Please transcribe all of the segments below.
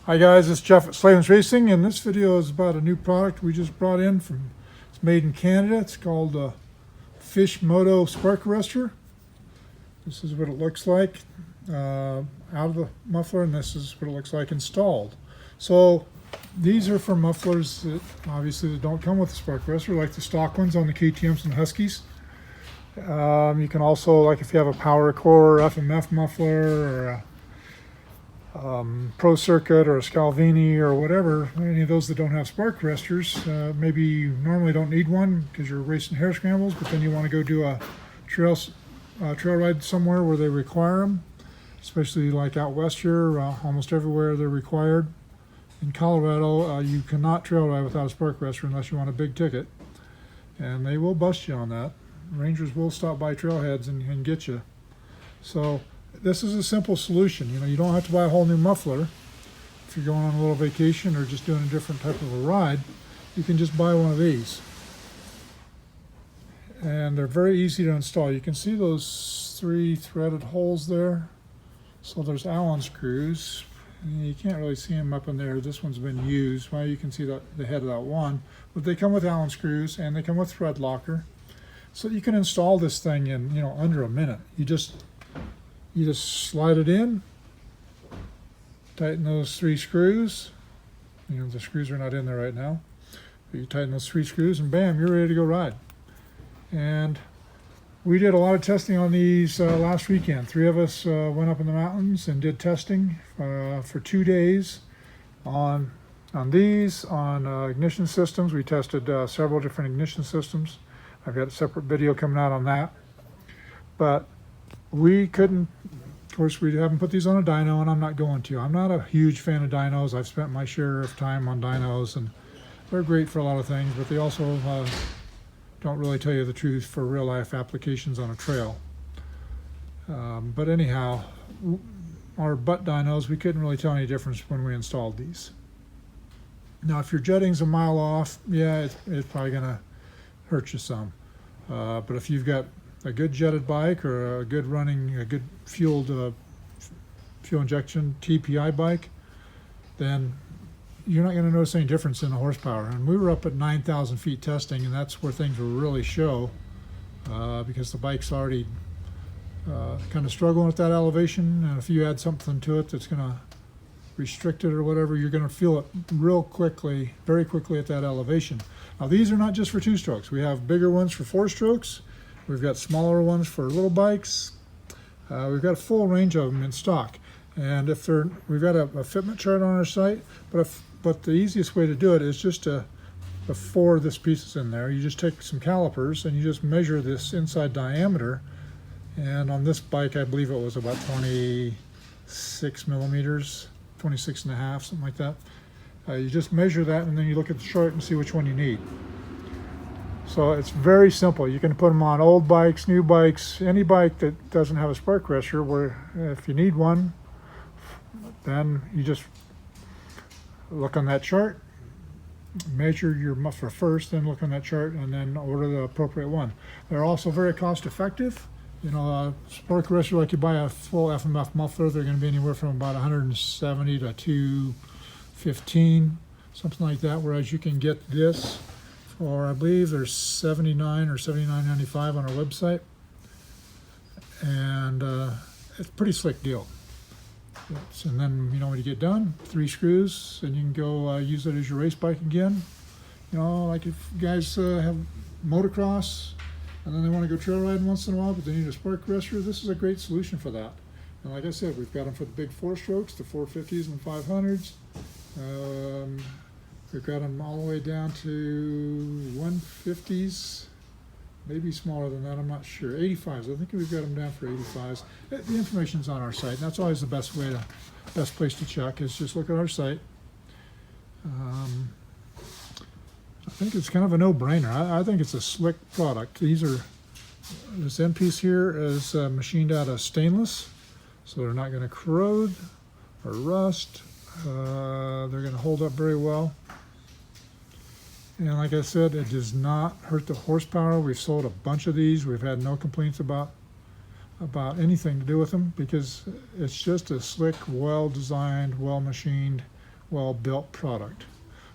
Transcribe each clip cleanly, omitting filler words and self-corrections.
Hi guys, it's Jeff at Slavens Racing, and this video is about a new product we just brought in from. It's made in Canada. It's called Fisch Moto spark arrestor. This is what it looks like out of the muffler, and this is what it looks like installed. So these are for mufflers that obviously don't come with a spark arrestor, like the stock ones on the KTMs and Huskies. You can also, like if you have a Power Core FMF muffler or a Pro Circuit or a Scalvini or whatever, any of those that don't have spark arrestors, maybe you normally don't need one because you're racing hare scrambles, but then you want to go do a trail ride somewhere where they require them, especially like out west here, almost everywhere they're required. In Colorado, you cannot trail ride without a spark arrestor unless you want a big ticket, and they will bust you on that. Rangers will stop by trailheads and get you. So this is a simple solution. You don't have to buy a whole new muffler if you're going on a little vacation or just doing a different type of a ride. You can just buy one of these, and they're very easy to install. You can see those 3 threaded holes there. So there's Allen screws. You can't really see them up in there. This one's been used. Well, you can see the head of that one, but they come with Allen screws and they come with thread locker. So you can install this thing in under a minute. You just slide it in, tighten those 3 screws. The screws are not in there right now, but you tighten those 3 screws and bam, you're ready to go ride. And we did a lot of testing on these last weekend. 3 of us went up in the mountains and did testing for 2 days on these, on ignition systems. We tested several different ignition systems. I've got a separate video coming out on that. But we couldn't, of course, we haven't put these on a dyno, and I'm not going to. I'm not a huge fan of dynos. I've spent my share of time on dynos, and they're great for a lot of things, but they also don't really tell you the truth for real life applications on a trail. But anyhow, our butt dynos, we couldn't really tell any difference when we installed these. Now, if your jetting's a mile off, yeah, it's probably gonna hurt you some. But if you've got a good jetted bike or a good fueled fuel injection TPI bike, then you're not going to notice any difference in the horsepower. And we were up at 9,000 feet testing, and that's where things will really show, because the bike's already kind of struggling at that elevation, and if you add something to it that's going to restrict it or whatever, you're going to feel it real quickly, very quickly at that elevation. Now, these are not just for 2 strokes. We have bigger ones for 4 strokes. We've got smaller ones for little bikes. We've got a full range of them in stock. And we've got a fitment chart on our site, but the easiest way to do it is just before this piece is in there, you just take some calipers and you just measure this inside diameter. And on this bike, I believe it was about 26 millimeters, 26 and a half, something like that. You just measure that, and then you look at the chart and see which one you need. So it's very simple. You can put them on old bikes, new bikes, any bike that doesn't have a spark arrestor, where if you need one, then you just look on that chart, measure your muffler first, then look on that chart, and then order the appropriate one. They're also very cost effective. A spark arrestor, like you buy a full FMF muffler, they're going to be anywhere from about 170 to 215, something like that, whereas you can get this for, I believe there's $79 or $79.95 on our website, and it's a pretty slick deal. And then when you get done, 3 screws, and you can go use it as your race bike again. Like if you guys have motocross and then they want to go trail riding once in a while, but they need a spark arrestor, this is a great solution for that. And like I said, we've got them for the big 4 strokes, the 450s and 500s. We've got them all the way down to 150s, maybe smaller than that, I'm not sure. 85s, I think we've got them down for 85s. The information's on our site, and that's always the best place to check, is just look at our site. I think it's kind of a no-brainer. I think it's a slick product. This end piece here is machined out of stainless, so they're not going to corrode or rust. They're going to hold up very well. And like I said, it does not hurt the horsepower. We've sold a bunch of these. We've had no complaints about anything to do with them, because it's just a slick, well-designed, well-machined, well-built product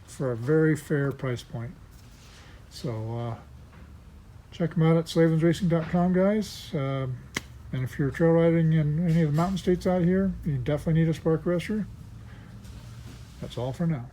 for a very fair price point. So check them out at slavensracing.com, guys. And if you're trail riding in any of the mountain states out here, you definitely need a spark arrestor. That's all for now.